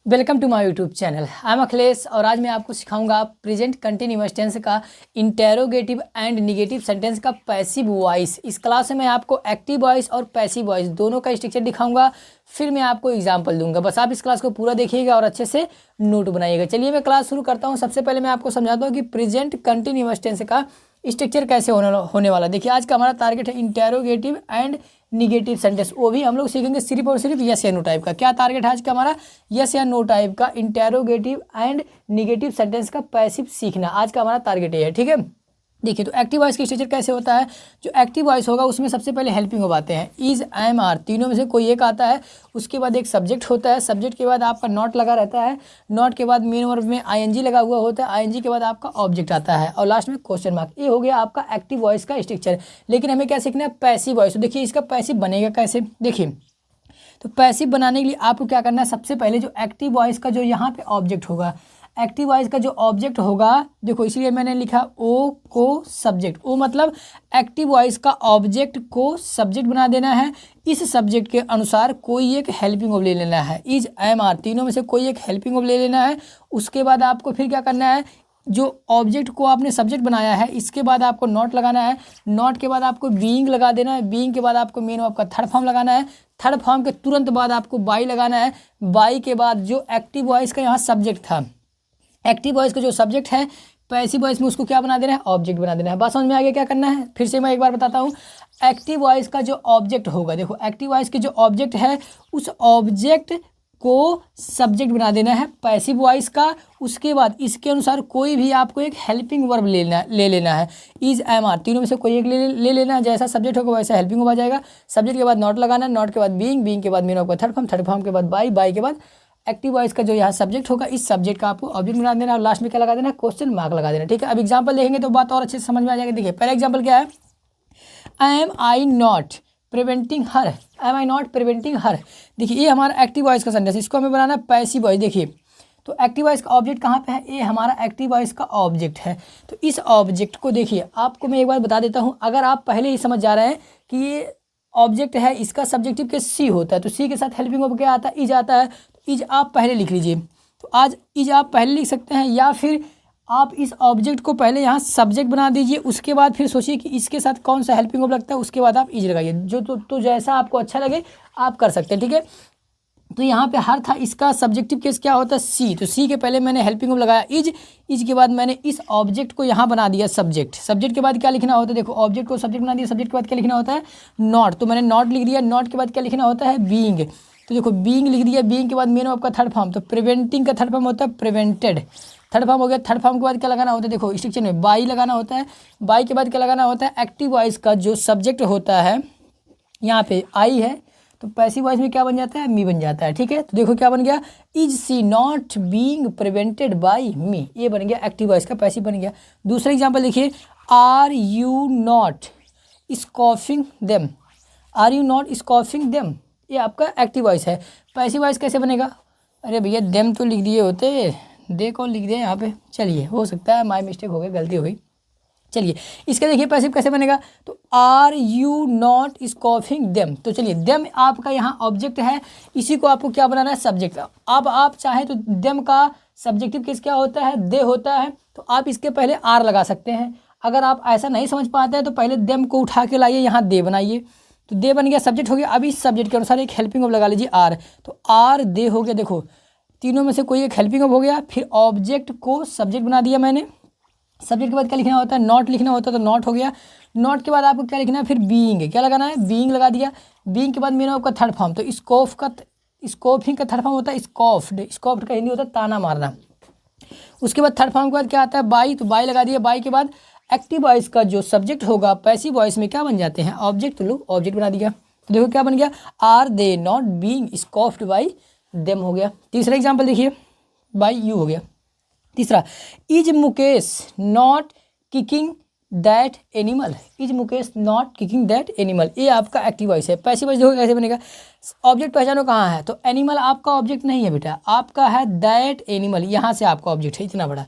Welcome to my YouTube channel. I am Akhilesh और आज मैं आपको सिखाऊंगा प्रेजेंट कंटिन्यूअस टेंस का इंटेरोगेटिव एंड निगेटिव सेंटेंस का पैसिव वॉइस। इस क्लास में मैं आपको एक्टिव वॉइस और पैसिव वॉइस दोनों का स्ट्रक्चर दिखाऊंगा, फिर मैं आपको एग्जांपल दूंगा। बस आप इस क्लास को पूरा देखिएगा और अच्छे से नोट बनाइएगा। चलिए मैं क्लास शुरू करता हूँ। सबसे पहले मैं आपको समझाता हूँ कि प्रेजेंट कंटिन्यूअस टेंस का स्ट्रक्चर कैसे होने वाला। देखिए आज का हमारा टारगेट है इंटेरोगेटिव एंड निगेटिव सेंटेंस, वो भी हम लोग सीखेंगे सिर्फ और सिर्फ यस या नो टाइप का। क्या टारगेट है आज का हमारा? यस या नो टाइप का इंटेरोगेटिव एंड निगेटिव सेंटेंस का पैसिव सीखना आज का हमारा टारगेट ये है, ठीक है। देखिए तो एक्टिव वॉइस का स्ट्रक्चर कैसे होता है। जो एक्टिव वॉइस होगा उसमें सबसे पहले हेल्पिंग वर्ब आते हैं, इज, एम, आर, तीनों में से कोई एक आता है। उसके बाद एक सब्जेक्ट होता है, सब्जेक्ट के बाद आपका नॉट लगा रहता है, नॉट के बाद मेन वर्ब में आईएनजी लगा हुआ होता है, आईएनजी के बाद आपका ऑब्जेक्ट आता है और लास्ट में क्वेश्चन मार्क। ये हो गया आपका एक्टिव वॉइस का स्ट्रक्चर। लेकिन हमें क्या सीखना है? Passive voice. तो देखिए इसका पैसिव बनेगा कैसे। देखिए तो पैसिव बनाने के लिए आपको क्या करना है? सबसे पहले जो एक्टिव वॉइस का जो यहाँ पे ऑब्जेक्ट होगा, एक्टिव वॉइस का जो ऑब्जेक्ट होगा, देखो इसलिए मैंने लिखा ओ को सब्जेक्ट। ओ मतलब एक्टिव वॉइस का ऑब्जेक्ट को सब्जेक्ट बना देना है। इस सब्जेक्ट के अनुसार कोई एक हेल्पिंग वर्ब ले लेना है, इज, एम, आर, तीनों में से कोई एक हेल्पिंग वर्ब ले लेना है। उसके बाद आपको फिर क्या करना है? जो ऑब्जेक्ट को आपने सब्जेक्ट बनाया है, इसके बाद आपको नॉट लगाना है, नॉट के बाद आपको बीइंग लगा देना है, बीइंग के बाद आपको मेन वर्ब का थर्ड फॉर्म लगाना है, थर्ड फॉर्म के तुरंत बाद आपको बाई लगाना है, बाई के बाद जो एक्टिव वॉइस का यहाँ सब्जेक्ट था, एक्टिव वॉइस का जो सब्जेक्ट है पैसिव वॉइस में उसको क्या बना देना है? ऑब्जेक्ट बना देना है। बात समझ में आ गया क्या करना है? फिर से मैं एक बार बताता हूँ। एक्टिव वॉइस का जो ऑब्जेक्ट होगा, देखो एक्टिव वॉइस के जो ऑब्जेक्ट है उस ऑब्जेक्ट को सब्जेक्ट बना देना है पैसिव वॉइस का। उसके बाद इसके अनुसार कोई भी आपको एक हेल्पिंग वर्ब ले लेना है, इज, एम, आर, तीनों में से कोई एक ले लेना है। जैसा सब्जेक्ट होगा वैसा हेल्पिंग वर्ब आ जाएगा। सब्जेक्ट के बाद नॉट लगाना है, नॉट के बाद बीइंग, बीइंग के बाद मेन वर्ब का थर्ड फॉर्म के बाद बाई, बाई के बाद एक्टिव वॉइस का जो यहाँ सब्जेक्ट होगा, इस सब्जेक्ट का आपको ऑब्जेक्ट बना देना और लास्ट में क्या लगा देना? क्वेश्चन मार्क लगा देना, ठीक है। अब एग्जांपल देखेंगे तो बात और अच्छे से समझ में आ जाएगा। देखिए पहला एग्जांपल क्या है? Am I not preventing her, am I not preventing her. देखिए ये हमारा एक्टिव वॉइस का सेंटेंस, इसको हमें बनाना है पैसिव वॉइस। देखिए तो एक्टिव वॉइस का ऑब्जेक्ट कहाँ पे है? ये हमारा एक्टिव वॉइस का ऑब्जेक्ट है। तो इस ऑब्जेक्ट को देखिए, आपको मैं एक बार बता देता हूँ, अगर आप पहले ही समझ जा रहे हैं कि ये ऑब्जेक्ट है, इसका सब्जेक्टिव के सी होता है, तो सी के साथ हेल्पिंग वर्ब क्या आता है? इज आता है। तो इज आप पहले लिख लीजिए। तो आज इज आप पहले लिख सकते हैं, या फिर आप इस ऑब्जेक्ट को पहले यहाँ सब्जेक्ट बना दीजिए। उसके बाद फिर सोचिए कि इसके साथ कौन सा हेल्पिंग वर्ब लगता है, उसके बाद आप इज लगाइए। जो तो जैसा आपको अच्छा लगे आप कर सकते हैं, ठीक है। तो यहाँ पे हर था, इसका सब्जेक्टिव केस क्या होता है? सी। तो सी के पहले मैंने हेल्पिंग वर्ब लगाया इज, इज के बाद मैंने इस ऑब्जेक्ट को यहाँ बना दिया सब्जेक्ट। सब्जेक्ट के बाद क्या लिखना होता है? देखो ऑब्जेक्ट को सब्जेक्ट बना दिया, सब्जेक्ट के बाद क्या लिखना होता है? नॉट। तो मैंने नॉट लिख दिया। नॉट के बाद क्या लिखना होता है? बीइंग। तो देखो बीइंग लिख दिया, बीइंग के बाद मेन वर्ब का थर्ड फॉर्म, तो प्रिवेंटिंग का थर्ड फॉर्म होता है प्रिवेंटेड। थर्ड फॉर्म हो गया। थर्ड फॉर्म के बाद क्या लगाना होता है? देखो स्ट्रक्चर में बाई लगाना होता है। बाई के बाद क्या लगाना होता है? एक्टिव वॉइस का जो सब्जेक्ट होता है, यहाँ पे आई है, तो पैसिव वॉइस में क्या बन जाता है? मी बन जाता है, ठीक है। तो देखो क्या बन गया? Is she not being prevented by me, ये बन गया एक्टिव वॉइस का पैसिव बन गया। दूसरा एग्जांपल देखिए, are you not scoffing them, are you not scoffing them, ये आपका एक्टिव वॉइस है। पैसिव वॉइस कैसे बनेगा? अरे भैया देम तो लिख दिए होते, दे कौन लिख दिया यहाँ पे? चलिए हो सकता है माय मिस्टेक हो गई, गलती हो गई। चलिए इसका देखिए पैसिव कैसे बनेगा। तो are you not scoffing them, तो चलिए देम आपका यहाँ ऑब्जेक्ट है, इसी को आपको क्या बनाना है? सब्जेक्ट। अब आप चाहे तो देम का सब्जेक्टिव केस क्या होता है? दे होता है, तो आप इसके पहले आर लगा सकते हैं। अगर आप ऐसा नहीं समझ पाते हैं तो पहले देम को उठा के लाइए, यहाँ दे बनाइए। तो दे बन गया, सब्जेक्ट हो गया। अब इस सब्जेक्ट के अनुसार एक हेल्पिंग वर्ब लगा लीजिए आर, तो आर दे हो गया। देखो तीनों में से कोई एक हेल्पिंग वर्ब हो गया। फिर ऑब्जेक्ट को सब्जेक्ट बना दिया मैंने। सब्जेक्ट के बाद क्या लिखना होता है? नॉट लिखना होता है, तो नॉट हो गया। नॉट के बाद आपको क्या लिखना है? फिर बीइंग, क्या लगाना है? बीइंग लगा दिया। बीइंग के बाद मेरा आपका थर्ड फॉर्म, तो स्कोफिंग का थर्ड फॉर्म होता है स्कॉफ्ड, स्कॉफ्ड का हिंदी होता है ताना मारना। उसके बाद थर्ड फॉर्म के बाद क्या आता है? बाई, तो बाई लगा दिया। बाई के बाद एक्टिव वॉइस का जो सब्जेक्ट होगा पैसिव वॉइस में क्या बन जाते हैं? ऑब्जेक्ट। तो लो ऑब्जेक्ट बना दिया। तो देखो क्या बन गया? Are they not being scoffed by them हो गया। तीसरा एग्जाम्पल देखिए, बाई यू हो गया। तीसरा, is Mukesh not kicking that animal, is Mukesh not kicking that animal, ये आपका एक्टिव वॉइस है। पैसिव वॉइस देखो कैसे बनेगा। ऑब्जेक्ट पहचानो कहाँ है? तो एनिमल आपका ऑब्जेक्ट नहीं है बेटा, आपका है दैट एनिमल, यहाँ से आपका ऑब्जेक्ट है इतना बड़ा,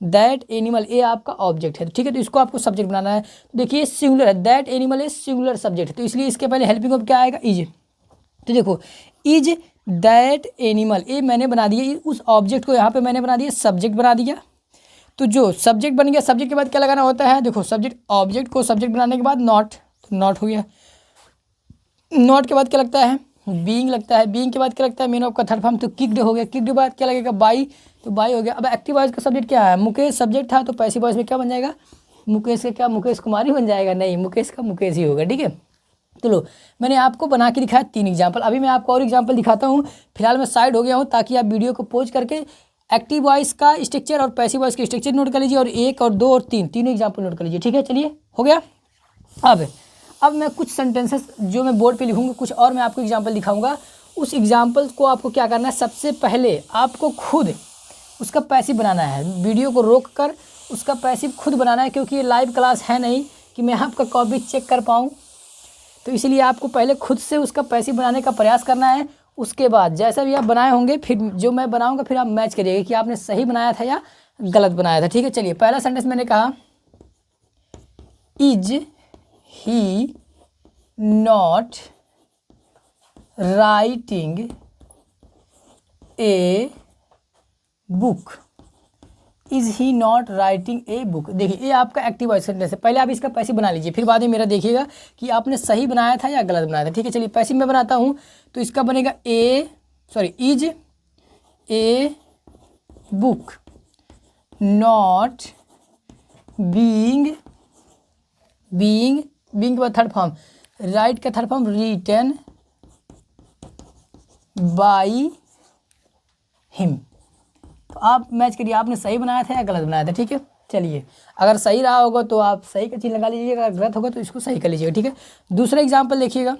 दैट एनिमल ये आपका ऑब्जेक्ट है, ठीक है। तो इसको आपको सब्जेक्ट बनाना है। तो देखिए सिंगुलर है, that animal is singular subject, तो इसलिए इसके पहले हेल्पिंग वर्ब क्या आएगा? इज। तो देखो इज दैट एनिमल, ये मैंने बना दिया, उस ऑब्जेक्ट को यहाँ पे मैंने बना दिया सब्जेक्ट बना दिया। तो जो सब्जेक्ट बन गया, सब्जेक्ट के बाद क्या लगाना होता है, देखो सब्जेक्ट, ऑब्जेक्ट को सब्जेक्ट बनाने के बाद नॉट, तो नॉट हो गया। नॉट के बाद क्या लगता है, बीइंग लगता है। बीइंग के बाद क्या लगता है, मेन ऑफ का थर्ड फॉर्म, तो किक्ड हो गया। किक्ड के बाद क्या लगेगा, बाई, तो बाई हो गया। अब एक्टिव वॉइस का सब्जेक्ट क्या है, मुकेश सब्जेक्ट था, तो पैसिव वॉइस में क्या बन जाएगा, मुकेश का क्या, मुकेश कुमार ही बन जाएगा, नहीं मुकेश का मुकेश ही होगा। ठीक है, चलो मैंने आपको बना के दिखाया 3 एग्जाम्पल। अभी मैं आपको और एग्जाम्पल दिखाता हूँ। फिलहाल मैं साइड हो गया हूँ ताकि आप वीडियो को पॉज करके एक्टिव वॉइस का स्ट्रक्चर और पैसिव वॉइस का स्ट्रक्चर नोट कर लीजिए, और 1 और 2 और 3 तीनों एग्जाम्पल नोट कर लीजिए। ठीक है, चलिए हो गया। अब मैं कुछ सेंटेंसेस जो मैं बोर्ड पे लिखूंगा, कुछ और मैं आपको एग्जाम्पल दिखाऊंगा। उस एग्जाम्पल को आपको क्या करना है, सबसे पहले आपको खुद उसका पैसिव बनाना है। वीडियो को रोक कर उसका पैसिव खुद बनाना है, क्योंकि ये लाइव क्लास है नहीं कि मैं आपका कॉपी चेक कर पाऊँ, तो इसलिए आपको पहले खुद से उसका पैसिव बनाने का प्रयास करना है। उसके बाद जैसा भी आप बनाए होंगे, फिर जो मैं बनाऊंगा फिर आप मैच करिएगा कि आपने सही बनाया था या गलत बनाया था। ठीक है, चलिए पहला सेंटेंस मैंने कहा, is he not writing a book. Is he not writing a book. देखिए ये आपका एक्टिव वॉइस सेंटेंस है। पहले आप इसका पैसिव बना लीजिए, फिर बाद में मेरा देखिएगा कि आपने सही बनाया था या गलत बनाया था। ठीक है, चलिए पैसिव मैं बनाता हूँ, तो इसका बनेगा is a book not being के बाद थर्ड फॉर्म, राइट का third form written by him. तो आप मैच करिए, आपने सही बनाया था या गलत बनाया था। ठीक है, चलिए अगर सही रहा होगा तो आप सही का चीज़ लगा लीजिएगा, अगर गलत होगा तो इसको सही कर लीजिएगा। ठीक है, दूसरा एग्जाम्पल देखिएगा,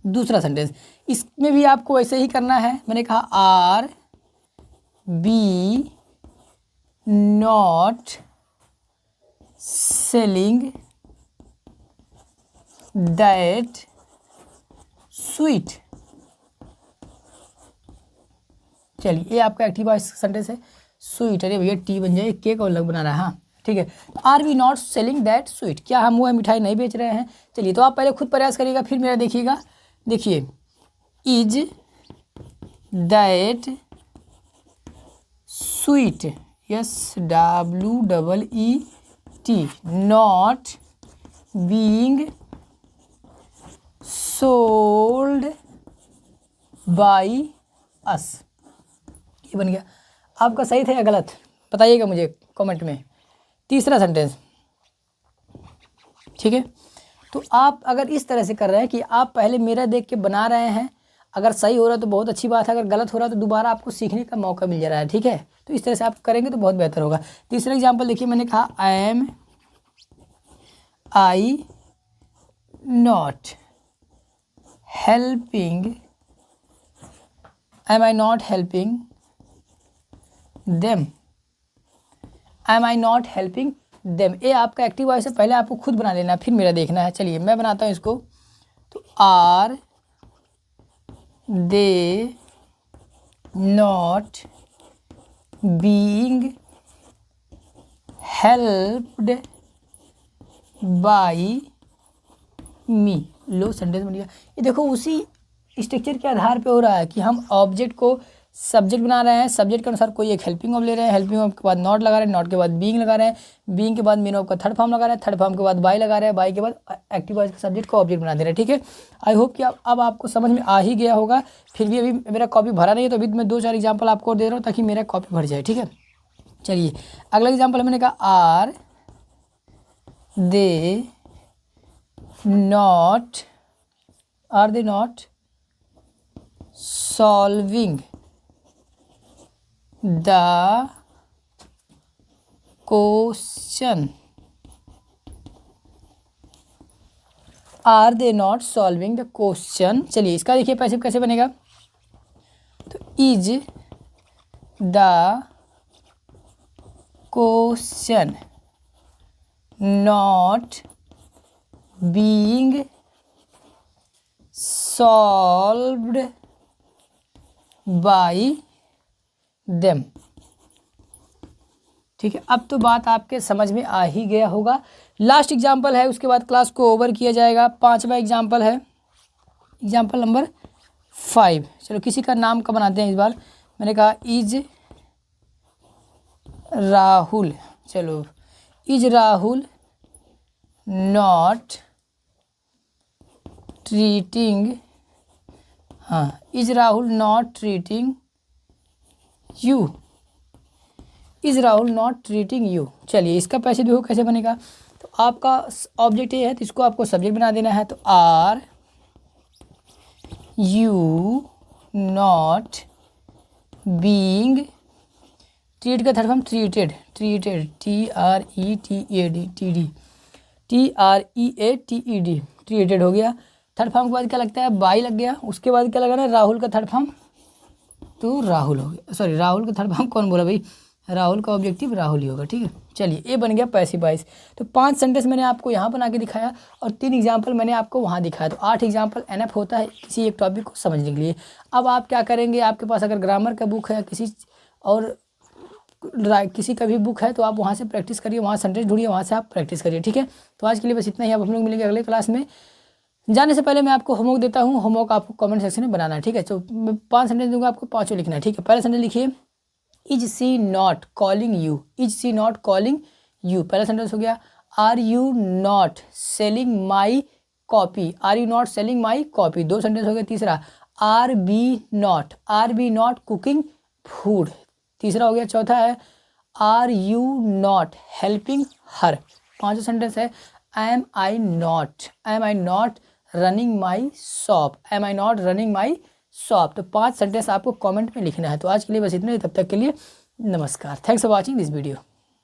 दूसरा सेंटेंस, इसमें भी आपको वैसे ही करना है। मैंने कहा are B not selling that sweet. चलिए ये आपका एक्टिव वॉइस सेंटेंस है, स्वीट। अरे भैया टी बन जाए, केक और अलग बना रहा है। हाँ ठीक है, are we not selling that sweet, क्या हम वो मिठाई नहीं बेच रहे हैं। चलिए तो आप पहले खुद प्रयास करिएगा, फिर मेरा देखिएगा। देखिए is that sweet, SWEET not being sold by us. ये बन गया। आपका सही था या गलत बताइएगा मुझे कमेंट में। तीसरा सेंटेंस, ठीक है, तो आप अगर इस तरह से कर रहे हैं कि आप पहले मेरा देख के बना रहे हैं, अगर सही हो रहा है तो बहुत अच्छी बात है, अगर गलत हो रहा है तो दोबारा आपको सीखने का मौका मिल जा रहा है। ठीक है, तो इस तरह से आप करेंगे तो बहुत बेहतर होगा। तीसरा एग्जाम्पल देखिए, मैंने कहा I not helping them. Am I not helping them, ये आपका एक्टिव वॉइस है, पहले आपको खुद बना लेना फिर मेरा देखना है। चलिए मैं बनाता हूँ इसको, तो are they not being helped by me. लो सेंटेंस बन गया। ये देखो उसी स्ट्रक्चर के आधार पे हो रहा है कि हम ऑब्जेक्ट को सब्जेक्ट बना रहे हैं, सब्जेक्ट के अनुसार कोई एक हेल्पिंग ऑफ ले रहे हैं, हेल्पिंग ऑफ के बाद नॉट लगा रहे हैं, नॉट के बाद बीइंग लगा रहे हैं, बीइंग के बाद मेन ऑफ का थर्ड फॉर्म लगा रहे हैं, थर्ड फॉर्म के बाद बाई लगा रहे हैं, बाई के बाद एक्टिव वॉइस के सब्जेक्ट को ऑब्जेक्ट बना दे रहे हैं। ठीक है, आई होप कि अब आपको समझ में आ ही गया होगा। फिर भी अभी मेरा कॉपी भरा नहीं है, तो अभी मैं 2-4 एग्जाम्पल आपको दे रहा हूँ ताकि मेरा कॉपी भर जाए। ठीक है, चलिए अगला एग्जाम्पल मैंने कहा are they not solving the question. Are they not solving the question. चलिए इसका देखिए पैसिव कैसे बनेगा, तो is the question not being solved by them. ठीक है, अब तो बात आपके समझ में आ ही गया होगा। लास्ट एग्जाम्पल है, उसके बाद क्लास को ओवर किया जाएगा। 5वां एग्जाम्पल है, एग्जाम्पल नंबर 5। चलो किसी का नाम का बनाते हैं इस बार। मैंने कहा इज राहुल। चलो इज राहुल नॉट ट्रीटिंग, हाँ, is Rahul not treating you, is Rahul not treating you. चलिए इसका पैसे देखो कैसे बनेगा। तो आपका ऑब्जेक्ट ये है तो इसको आपको सब्जेक्ट बना देना है। तो are you not being, treat का third form treated, treated TREATED, treated हो गया। थर्ड फॉर्म के बाद क्या लगता है, बाई लग गया। उसके बाद क्या लगाना है, राहुल का थर्ड फॉर्म, तो राहुल हो गया। सॉरी, राहुल का थर्ड फॉर्म कौन बोला भाई, राहुल का ऑब्जेक्टिव राहुल ही होगा। ठीक है, चलिए ये बन गया पैसिव वॉइस। तो 5 सेंटेंस मैंने आपको यहाँ बना के दिखाया और 3 एग्जाम्पल मैंने आपको वहाँ दिखाया। तो 8 एग्जाम्पल एनफ होता है किसी एक टॉपिक को समझने के लिए। अब आप क्या करेंगे, आपके पास अगर ग्रामर का बुक है किसी और किसी का भी बुक है तो आप वहाँ से प्रैक्टिस करिए, वहाँ सेंटेंस ढूंढिए, वहाँ से आप प्रैक्टिस करिए। ठीक है, तो आज के लिए बस इतना ही। अब हम लोग मिलेंगे अगले क्लास में। जाने से पहले मैं आपको होमवर्क देता हूँ, होमवर्क आपको कमेंट सेक्शन में बनाना है। ठीक है, तो 5 सेंटेंस दूंगा आपको, 5 लिखना है। ठीक है, पहला सेंटेंस लिखिए, is she not calling you, is she not calling you, पहला सेंटेंस हो गया। Are you not selling my copy, are you not selling my copy, 2 sentence हो गया। तीसरा, are B not cooking food, तीसरा हो गया। चौथा है, are you not helping her, 5वां सेंटेंस है, am I not running my shop, am I not running my shop. तो 5 सेंटेंस आपको कमेंट में लिखना है। तो आज के लिए बस इतना ही, तब तक के लिए नमस्कार। Thanks for watching this video.